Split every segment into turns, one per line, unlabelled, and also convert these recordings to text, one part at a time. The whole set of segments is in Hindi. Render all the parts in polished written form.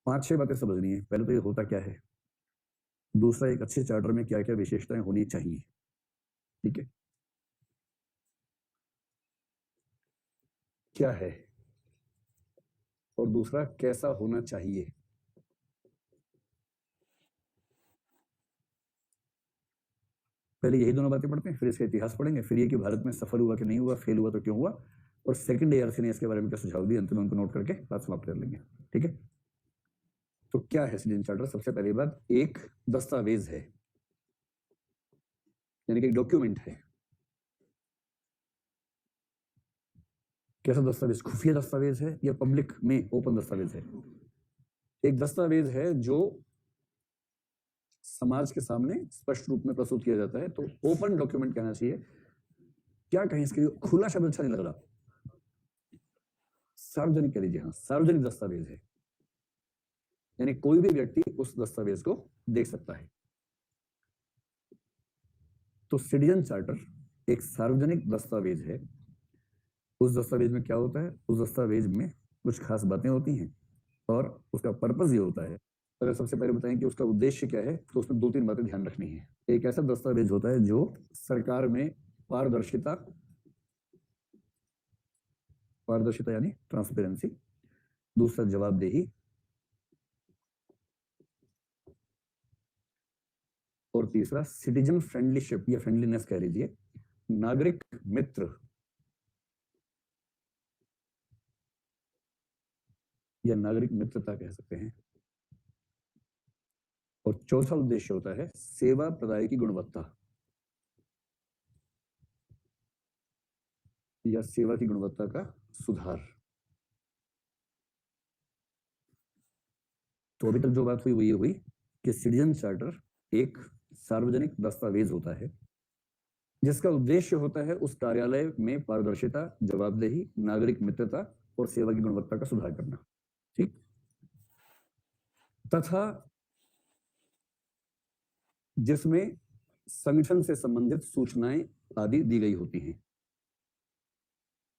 5-6 बातें समझनी है। पहले तो ये होता क्या है, दूसरा एक अच्छे चार्टर में क्या क्या विशेषताएं होनी चाहिए, ठीक है, क्या है, और दूसरा कैसा होना चाहिए। पहले यही दोनों बातें पढ़ते हैं, फिर इसका इतिहास पढ़ेंगे, फिर ये कि भारत में सफल हुआ कि नहीं हुआ, फेल हुआ तो क्यों हुआ, और सेकंड एआरसी ने इसके बारे में क्या सुझाव दिए, अंत में उनको नोट करके बात समाप्त कर लेंगे। ठीक है, तो क्या है सिटीजन चार्टर? सबसे पहली बात, एक दस्तावेज है, यानी कि एक डॉक्यूमेंट है। कैसा दस्तावेज? खुफिया दस्तावेज है या पब्लिक में ओपन दस्तावेज है? एक दस्तावेज है जो समाज के सामने स्पष्ट रूप में प्रस्तुत किया जाता है, तो ओपन डॉक्यूमेंट कहना चाहिए। क्या कहें इसके लिए? खुला शब्द अच्छा नहीं लग रहा, सार्वजनिक कह लीजिए। हाँ, सार्वजनिक दस्तावेज है, यानी कोई भी व्यक्ति उस दस्तावेज को देख सकता है। तो सिटीजन चार्टर एक सार्वजनिक दस्तावेज है। उस दस्तावेज में क्या होता है? उस दस्तावेज में कुछ खास बातें होती हैं और उसका पर्पस ये होता है। अगर सबसे पहले बताएं कि उसका उद्देश्य क्या है, तो उसमें 2-3 बातें ध्यान रखनी है। एक ऐसा दस्तावेज होता है जो सरकार में पारदर्शिता, पारदर्शिता यानी ट्रांसपेरेंसी, दूसरा जवाबदेही, और तीसरा सिटीजन फ्रेंडलीशिप या फ्रेंडलीनेस कह लीजिए, नागरिक मित्र या नागरिक मित्रता कह सकते हैं। और चौथा उद्देश्य होता है सेवा प्रदाय की गुणवत्ता या सेवा की गुणवत्ता का सुधार। तो अभी तक जो बात हुई वो ये हुई कि सिटीजन चार्टर एक सार्वजनिक दस्तावेज होता है जिसका उद्देश्य होता है उस कार्यालय में पारदर्शिता, जवाबदेही, नागरिक मित्रता और सेवा की गुणवत्ता का सुधार करना। ठीक, तथा जिसमें संगठन से संबंधित सूचनाएं आदि दी गई होती हैं।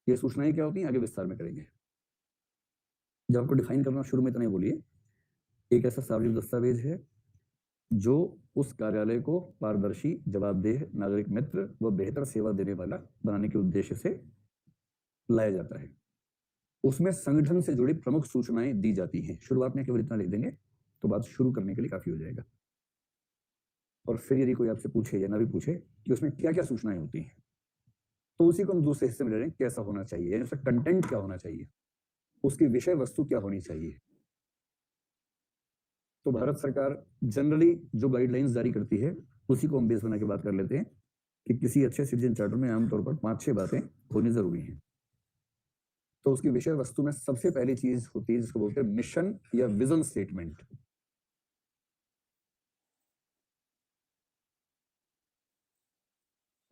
ये सूचनाएं क्या होती हैं आगे विस्तार में करेंगे। जब आपको डिफाइन करना शुरू में इतना ही बोलिए, एक ऐसा सार्वजनिक दस्तावेज है जो उस कार्यालय को पारदर्शी, जवाबदेह, नागरिक मित्र व बेहतर सेवा देने वाला बनाने के उद्देश्य से लाया जाता है। उसमें संगठन से जुड़ी प्रमुख सूचनाएं दी जाती हैं। शुरुआत में केवल इतना लिख देंगे तो बात शुरू करने के लिए काफी हो जाएगा। और फिर यदि कोई आपसे पूछे या ना भी पूछे कि उसमें क्या क्या सूचनाएं होती हैं, तो उसी को हम दूसरे हिस्से में ले रहे हैं, कैसा होना चाहिए, यानी उसका कंटेंट क्या होना चाहिए, उसकी विषय वस्तु क्या होनी चाहिए। तो भारत सरकार जनरली जो गाइडलाइंस जारी करती है उसी को हम बेस बना के बात कर लेते हैं कि किसी अच्छे सिटीजन चार्टर में आमतौर पर 5-6 बातें होनी जरूरी हैं। तो उसकी विषय वस्तु में सबसे पहली चीज होती है जिसको बोलते हैं मिशन या विजन स्टेटमेंट।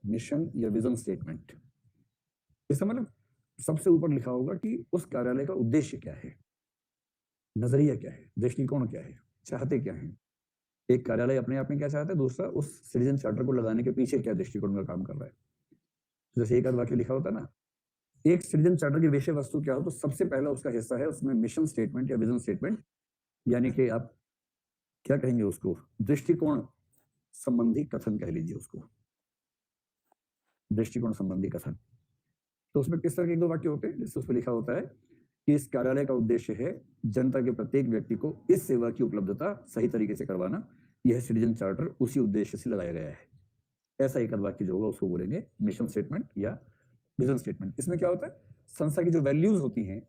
मिशन या विजन स्टेटमेंट, इसका मतलब सबसे ऊपर लिखा होगा कि उस कार्यालय का उद्देश्य क्या है, नजरिया क्या है, दृष्टिकोण क्या है, चाहते क्या है। एक कार्यालय अपने आप में क्या चाहता है, दूसरा उस सिटीजन चार्टर को लगाने के पीछे क्या दृष्टिकोण का काम कर रहा है। जैसे एक आध वाक्य लिखा होता है ना, एक सिटीजन चार्टर की विषय वस्तु क्या हो, तो सबसे पहला उसका हिस्सा है उसमें मिशन स्टेटमेंट या विजन स्टेटमेंट, यानी कि आप क्या कहेंगे उसको, दृष्टिकोण संबंधी कथन कह लीजिए उसको, दृष्टिकोण संबंधी कथन। तो उसमें किस तरह के 1-2 वाक्य होते हैं, जैसे उसमें लिखा होता है कि इस कार्यालय का उद्देश्य है जनता के प्रत्येक व्यक्ति को इस सेवा की उपलब्धता सही तरीके से करवाना। यह सिटीजन चार्टर उसी उद्देश्य से लगाया गया है। ऐसा एक वाक्य जो होगा उसको बोलेंगे मिशन स्टेटमेंट या विजन स्टेटमेंट। इसमें क्या होता है, संस्था की जो वैल्यूज होती हैं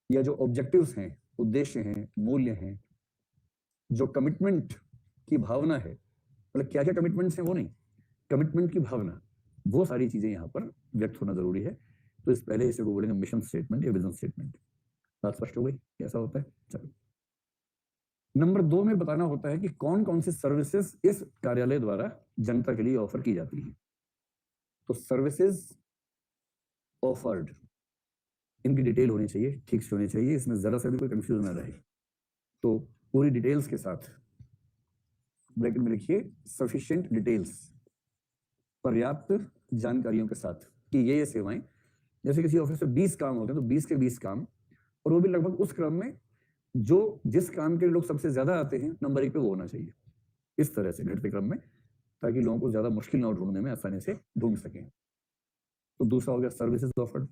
या जो ऑब्जेक्टिव्स हैं, उद्देश्य हैं, मूल्य हैं, जो कमिटमेंट की भावना है, मतलब क्या क्या कमिटमेंट्स हैं वो नहीं, कमिटमेंट की भावना, वो सारी चीजें यहाँ पर व्यक्त होना जरूरी है। तो इस पहले इसे बोलेंगे मिशन स्टेटमेंट या विजन स्टेटमेंट। बात स्पष्ट हो गई कैसा होता है? चलो, नंबर 2 में बताना होता है कि कौन कौन सी सर्विसेज इस कार्यालय द्वारा जनता के लिए ऑफर की जाती है। तो सर्विसेज ऑफर्ड, इनकी डिटेल होनी चाहिए, ठीक से होनी चाहिए, इसमें जरा सा भी कोई कंफ्यूजन ना रहे। तो पूरी डिटेल्स के साथ ब्रैकेट में लिखिए सफिशिएंट डिटेल्स, पर्याप्त जानकारियों के साथ कि ये सेवाएं, जैसे किसी ऑफिस में 20 काम होते हैं तो 20 के 20 काम, और वो भी लगभग उस क्रम में जो जिस काम के लिए लोग सबसे ज्यादा आते हैं नंबर 1 पे वो होना चाहिए, इस तरह से घटते क्रम में, ताकि लोगों को ज्यादा मुश्किल ना ढूंढने में आसानी से ढूंढ सकें। तो दूसरा हो गया सर्विसेज ऑफर्ड।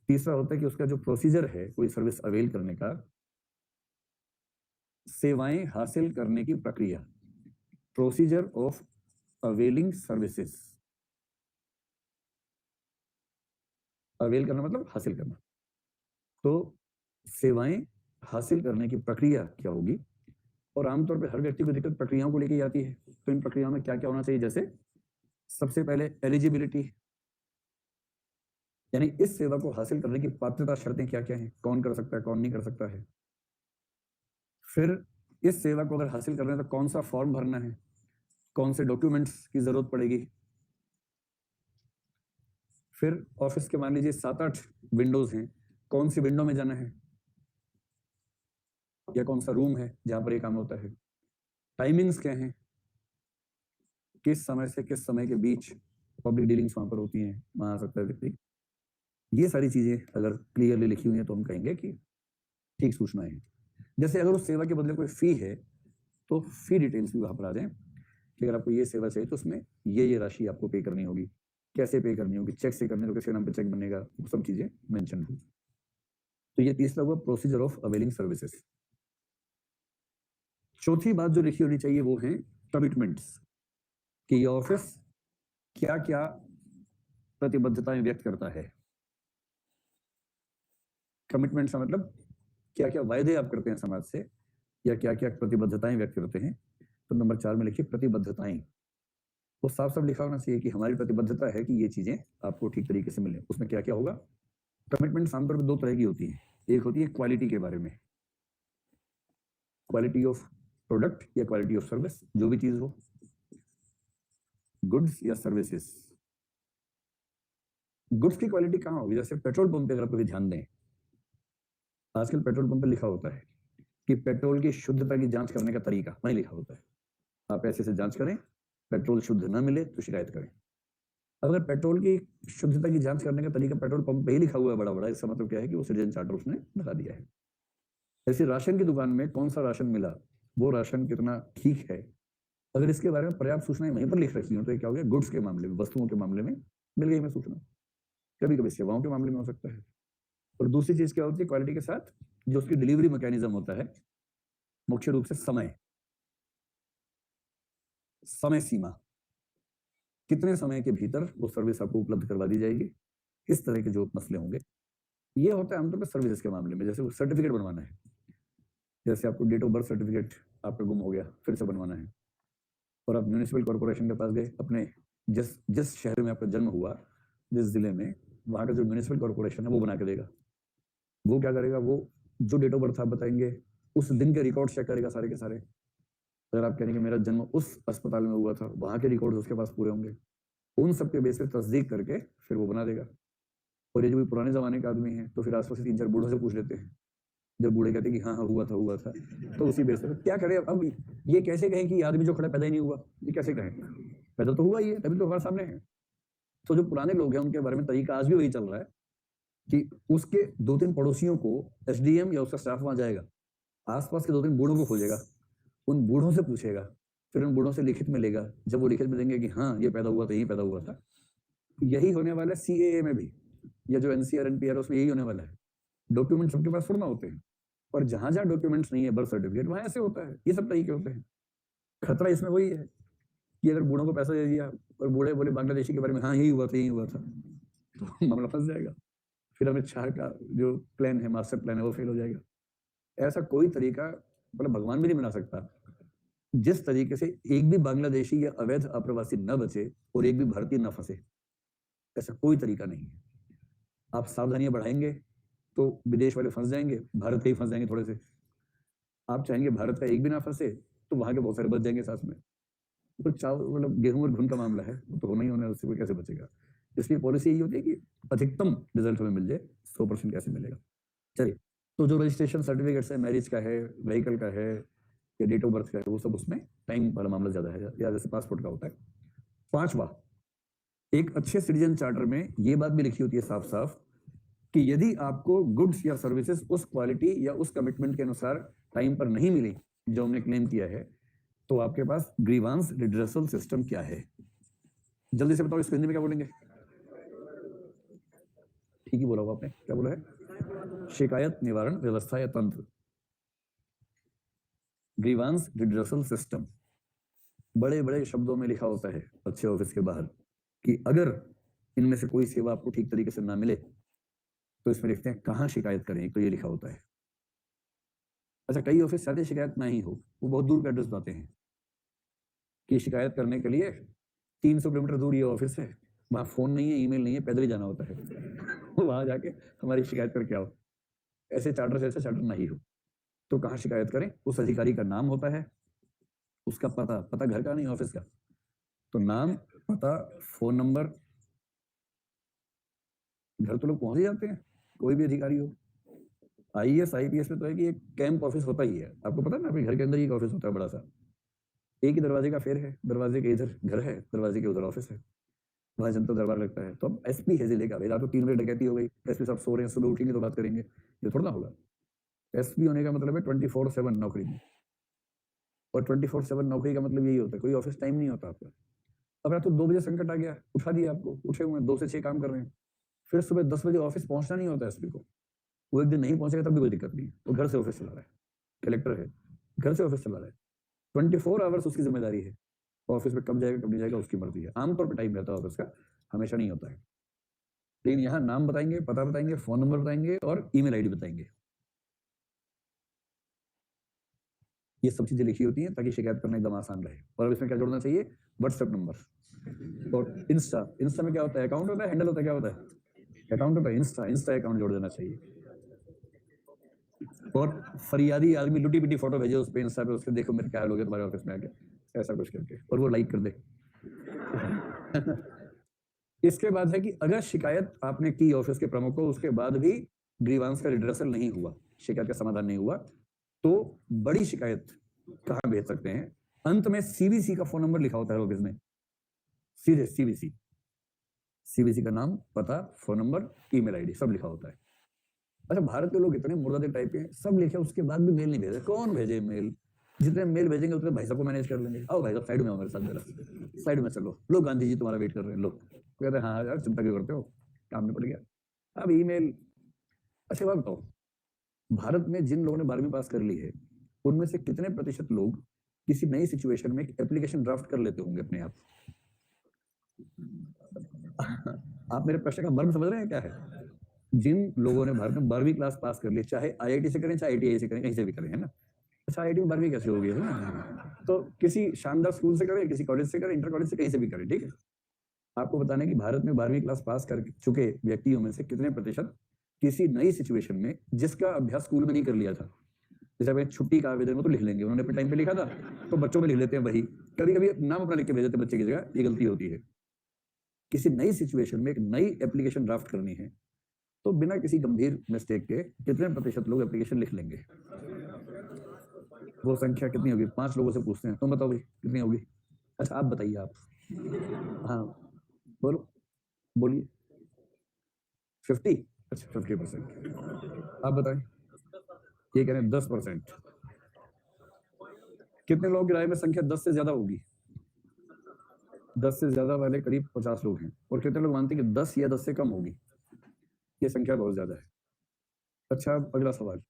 तीसरा होता है कि उसका जो प्रोसीजर है कोई सर्विस अवेल करने का, सेवाएं हासिल करने की प्रक्रिया, procedure of availing services. Avail करना मतलब हासिल करना। तो सेवाएं हासिल करने की प्रक्रिया क्या होगी, और आमतौर पर हर व्यक्ति को दिक्कत प्रक्रियाओं को लेकर ही आती है। तो इन प्रक्रियाओं में क्या क्या होना चाहिए, जैसे सबसे पहले एलिजिबिलिटी, यानी इस सेवा को हासिल करने की पात्रता शर्तें क्या क्या हैं, कौन कर सकता है कौन नहीं कर सकता है। फिर इस सेवा को अगर हासिल करना है तो कौन सा फॉर्म भरना है, कौन से डॉक्यूमेंट्स की जरूरत पड़ेगी। फिर ऑफिस के मान लीजिए 7-8 विंडोज हैं, कौन सी विंडो में जाना है, या कौन सा रूम है जहां पर ये काम होता है। टाइमिंग्स क्या हैं, किस समय से किस समय के बीच पब्लिक डीलिंग्स वहां पर होती हैं, वहां आ सकता है व्यक्ति। ये सारी चीजें अगर क्लियरली लिखी हुई है तो हम कहेंगे कि ठीक सूचना है। जैसे अगर उस सेवा के बदले कोई फी है तो फी डिटेल्स भी वहां पर आ जाए कि अगर आपको ये सेवा चाहिए तो उसमें ये राशि आपको पे करनी होगी, कैसे पे करनी होगी, चेक से करनी तो किसके नाम पे चेक बनेगा, वो सब चीजें मेंशन होगी। तो ये तीसरा हुआ प्रोसीजर ऑफ अवेलिंग सर्विसेज। चौथी बात जो लिखी होनी चाहिए वो है कमिटमेंट्स, कि ये ऑफिस क्या क्या प्रतिबद्धताएं व्यक्त करता है। कमिटमेंट्स का मतलब क्या क्या वायदे आप करते हैं समाज से, या क्या क्या प्रतिबद्धताएं व्यक्त करते हैं। तो नंबर 4 में लिखिए प्रतिबद्धताएं। वो साफ साफ लिखा होना चाहिए कि हमारी प्रतिबद्धता है कि ये चीजें आपको ठीक तरीके से मिले। उसमें क्या क्या होगा। कमिटमेंट आमतौर पर 2 तरह की होती है, एक होती है क्वालिटी के बारे में, क्वालिटी ऑफ प्रोडक्ट या क्वालिटी ऑफ सर्विस, जो भी चीज हो, गुड्स या सर्विसेज। गुड्स की क्वालिटी कहाँ होगी, जैसे पेट्रोल पंप पे अगर आप कभी ध्यान दें, आजकल पेट्रोल पंप पे लिखा होता है कि पेट्रोल की शुद्धता की जांच करने का तरीका वहीं लिखा होता है, आप ऐसे से जांच करें, पेट्रोल शुद्ध न मिले तो शिकायत करें। अगर पेट्रोल की शुद्धता की जांच करने का तरीका पेट्रोल पंप पे ही लिखा हुआ है बड़ा बड़ा, इसका मतलब क्या है कि वो सिटीजन चार्टर उसने बता दिया है। ऐसे राशन की दुकान में कौन सा राशन मिला, वो राशन कितना ठीक है, अगर इसके बारे में पर्याप्त सूचनाएं वहीं पर लिख रखी हो तो क्या हो गया, गुड्स के मामले में, वस्तुओं के मामले में मिल गई हमें सूचना। कभी कभी सेवाओं के मामले में हो सकता है। और दूसरी चीज क्या होती है क्वालिटी के साथ, जो उसकी डिलीवरी मैकेनिज्म होता है, मुख्य रूप से समय, समय सीमा, कितने समय के भीतर वो सर्विस आपको उपलब्ध करवा दी जाएगी, इस तरह के जो मसले होंगे। ये होता है आमतौर पर सर्विसेज के मामले में। जैसे सर्टिफिकेट बनवाना है, जैसे आपको डेट ऑफ बर्थ सर्टिफिकेट आपका गुम हो गया, फिर से बनवाना है, और आप म्यूनिसिपल कॉर्पोरेशन के पास गए, अपने जिस जिस शहर में आपका जन्म हुआ, जिस जिले में, वहां का जो म्यूनिसिपल कॉर्पोरेशन है वो बना के देगा। वो क्या करेगा, वो जो डेट ऑफ बर्थ आप बताएंगे उस दिन के रिकॉर्ड चेक करेगा सारे के सारे। अगर आप कहेंगे मेरा जन्म उस अस्पताल में हुआ था, वहां के रिकॉर्ड उसके पास पूरे होंगे, उन सबके बेस पे तस्दीक करके फिर वो बना देगा। और ये जो भी पुराने जमाने का आदमी है तो फिर आसपास से 3-4 बूढ़ों से पूछ लेते हैं, जब बूढ़े कहते हैं कि हाँ हाँ हुआ था, तो उसी बेस पे क्या करें। अब ये कैसे कहें कि आदमी जो खड़ा पैदा ही नहीं हुआ, ये कैसे कहें, पैदा तो हुआ ही है, तभी तो हमारे सामने है। तो जो पुराने लोग हैं उनके बारे में तरीका आज भी वही चल रहा है कि उसके 2-3 पड़ोसियों को एसडीएम या उसका स्टाफ वहां जाएगा, आसपास के 2-3 बूढ़ों को खोजेगा, उन बूढ़ों से पूछेगा, फिर उन बूढ़ों से लिखित में लेगा। जब वो लिखित में देंगे कि हाँ ये पैदा हुआ था, यही पैदा हुआ था, यही होने वाला है सीएए में भी, या जो एनसीआर एनपीआर उसमें यही होने वाला है। डॉक्यूमेंट सबके पास थोड़ा ना होते हैं, और जहां जहां डॉक्यूमेंट्स नहीं है, बर्थ सर्टिफिकेट, वहां ऐसे होता है। ये सब तरीके होते हैं। खतरा इसमें वही है कि अगर बूढ़ों को पैसा दे दिया और बूढ़े बोले बांग्लादेशी के बारे में हाँ यही हुआ था, तो मामला फंस जाएगा। फिर अमित शाह का जो प्लान है, मास्टर प्लान है, वो फेल हो जाएगा। ऐसा कोई तरीका मतलब भगवान भी नहीं बना सकता जिस तरीके से एक भी बांग्लादेशी या अवैध अप्रवासी न बचे और एक भी भारतीय न फंसे। ऐसा कोई तरीका नहीं है। आप सावधानियां बढ़ाएंगे तो विदेश वाले फंस जाएंगे, भारत के ही फंस जाएंगे थोड़े से। आप चाहेंगे भारत का एक भी ना फंसे तो वहां के बहुत सारे बच जाएंगे साथ में। तो मतलब गेहूं और घुन का मामला है, तो होना ही होना है, उससे कोई कैसे बचेगा। इसलिए पॉलिसी यही होती है कि अधिकतम रिजल्ट हमें मिल जाए, 100% कैसे मिलेगा। चलिए, तो जो रजिस्ट्रेशन सर्टिफिकेट्स है, मैरिज का है, व्हीकल का है, या डेट ऑफ बर्थ का है, वो सब उसमें टाइम वाला मामला ज्यादा है, या जैसे पासपोर्ट का होता है। 5वां, एक अच्छे सिटीजन चार्टर में ये बात भी लिखी होती है साफ साफ कि यदि आपको गुड्स या सर्विसेज उस क्वालिटी या उस कमिटमेंट के अनुसार टाइम पर नहीं मिली जो हमने क्लेम किया है, तो आपके पास ग्रीवांस रिड्रेसल सिस्टम क्या है? जल्दी से बताओ, इसको हिंदी में क्या बोलेंगे? ठीक ही बोला हुआ आपने, क्या बोला है? शिकायत निवारण व्यवस्था या तंत्र, ग्रीवांस रिड्रेसल सिस्टम। बड़े बड़े शब्दों में लिखा होता है अच्छे ऑफिस के बाहर कि अगर इनमें से कोई सेवा आपको ठीक तरीके से ना मिले तो इसमें लिखते हैं कहाँ शिकायत करें, तो ये लिखा होता है। अच्छा, कई ऑफिस चाहते शिकायत ना ही हो, वो बहुत दूर का एड्रेस बताते हैं कि शिकायत करने के लिए 300 किलोमीटर दूर ये ऑफिस है, वहाँ फोन नहीं है, ईमेल नहीं है, पैदल ही जाना होता है। वहां जाके हमारी शिकायत करके आओ। ऐसे चार्टर से ऐसे चार्टर नहीं हो तो कहाँ शिकायत करें? उस अधिकारी का नाम होता है, उसका पता, पता घर का नहीं ऑफिस का, तो नाम, पता, फोन नंबर। घर तो लोग पहुंच ही जाते हैं, कोई भी अधिकारी हो। आईएएस आईपीएस में तो है कि एक कैंप ऑफिस होता ही है, आपको पता है ना, आपके घर के अंदर ही एक ऑफिस होता है बड़ा सा, एक ही दरवाजे का फेर है, दरवाजे के इधर घर है, दरवाजे के उधर ऑफिस है, वहां जनता दरबार लगता है। तो अब एसपी है जिले का, भाई रात को 3 बजे डकैती हो गई, एसपी साहब सो रहे हैं, सुबह उठेंगे तो बात करेंगे, ये थोड़ा ना होगा। एसपी होने का मतलब है 24/7 नौकरी में, और 24/7 नौकरी का मतलब यही होता है, कोई ऑफिस टाइम नहीं होता आपका। अब रात को 2 बजे संकट आ गया, उठा दिया आपको, उठे हुए हैं 2 से 6 काम कर रहे हैं, फिर सुबह 10 बजे ऑफिस पहुंचना नहीं होता एसपी को। वो एक दिन नहीं पहुंचेगा तब भी कोई दिक्कत नहीं है, वो घर से ऑफिस चला रहा है, कलेक्टर है, घर से ऑफिस चला रहा है, 24 आवर्स उसकी जिम्मेदारी है। ऑफिस में कब जाएगा कब नहीं जाएगा उसकी मर्जी है, आमतौर पर टाइम रहता है ऑफिस का, हमेशा नहीं होता है। लेकिन यहाँ नाम बताएंगे, पता बताएंगे, फोन नंबर बताएंगे और ईमेल आईडी बताएंगे, ये सब चीजें लिखी होती हैं ताकि शिकायत करना एकदम आसान रहे। और अब इसमें क्या जोड़ना चाहिए? व्हाट्सएप नंबर और इंस्टा। इंस्टा में क्या होता है? अकाउंट होता है, हैंडल होता है, क्या होता है? अकाउंट होता है। इंस्टा, इंस्टा अकाउंट जोड़ देना चाहिए। और फरियादी आदमी लुटी पिटी फोटो भेजे उस पे इंस्टा पे, उसके देखो मेरे क्या हाल हो गया तुम्हारे ऑफिस में आके, ऐसा कुछ करके, और वो लाइक कर दे। इसके बाद है कि अगर शिकायत आपने की ऑफिस के प्रमुख को, उसके बाद भी ग्रीवांस का रिड्रेसल नहीं हुआ, शिकायत का समाधान नहीं हुआ, तो बड़ी शिकायत कहां भेज सकते हैं? अंत में सीवीसी का फोन नंबर लिखा होता है ऑफिस में, सीधे सीवीसी, सीवीसी का नाम, पता, फोन नंबर, ईमेल आईडी सब लिखा होता है। अच्छा, भारत के लोग इतने मुर्दादे टाइप के हैं, सब लिखे उसके बाद भी मेल नहीं भेजे। कौन भेजे मेल? जितने मेल भेजेंगे उतने भाई साहब को मैनेज कर लेंगे। आओ भाई साहब साइड में आओ मेरे साथ, जरा साइड में चलो, लो गांधी जी तुम्हारा वेट कर रहे हैं, लो। कहते हैं हाँ यार चिंता क्यों करते हो, काम में पड़ गया। अब ईमेल। अच्छा बात बताओ, भारत में जिन लोगों ने 12वीं पास कर ली है उनमें से कितने प्रतिशत लोग किसी नई सिचुएशन में एप्लीकेशन ड्राफ्ट कर लेते होंगे अपने आप? आप मेरे प्रश्न का मर्म समझ रहे हैं क्या है? जिन लोगों ने भारत में 12वीं क्लास पास कर ली, चाहे आईआईटी से करें चाहे आईटीआई से करें, कहीं से भी करें, है ना? अच्छा, आईआईटी में 12वीं कैसे होगी, है ना? तो किसी शानदार स्कूल से करें, किसी कॉलेज से करें, इंटर कॉलेज से, कहीं से भी करें, ठीक है? आपको बताना है कि भारत में 12वीं क्लास पास कर चुके व्यक्तियों में से कितने प्रतिशत किसी नई सिचुएशन में, जिसका अभ्यास स्कूल में नहीं कर लिया था, जैसे अपने छुट्टी का आवेदन हो तो लिख लेंगे, उन्होंने अपने टाइम पे लिखा था तो बच्चों में लिख लेते हैं वही, कभी कभी नाम अपना लिख के भेज देते हैं बच्चे की जगह, ये गलती होती है। किसी नई सिचुएशन में एक नई एप्लीकेशन ड्राफ्ट करनी है तो बिना किसी गंभीर मिस्टेक के कितने प्रतिशत लोग एप्लीकेशन लिख लेंगे? वो संख्या कितनी होगी? 5 लोगों से पूछते हैं, तुम बताओ भाई कितनी होगी? अच्छा आप बताइए आप। हाँ बोलो, बोलिए। 50? अच्छा 50%। आप बताएं। ये कह रहे हैं 10%। कितने लोगों की राय में संख्या 10 से ज्यादा होगी? 10 से ज्यादा वाले करीब 50 लोग हैं, और कितने लोग मानते हैं कि 10 या 10 से कम होगी? ये संख्या बहुत ज्यादा है। अच्छा अगला सवाल,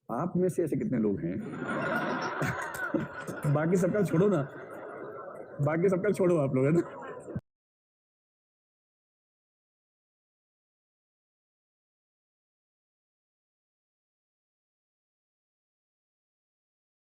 आप में से ऐसे कितने लोग हैं? बाकी सबका छोड़ो ना, बाकी सबका छोड़ो आप लोग, है ना?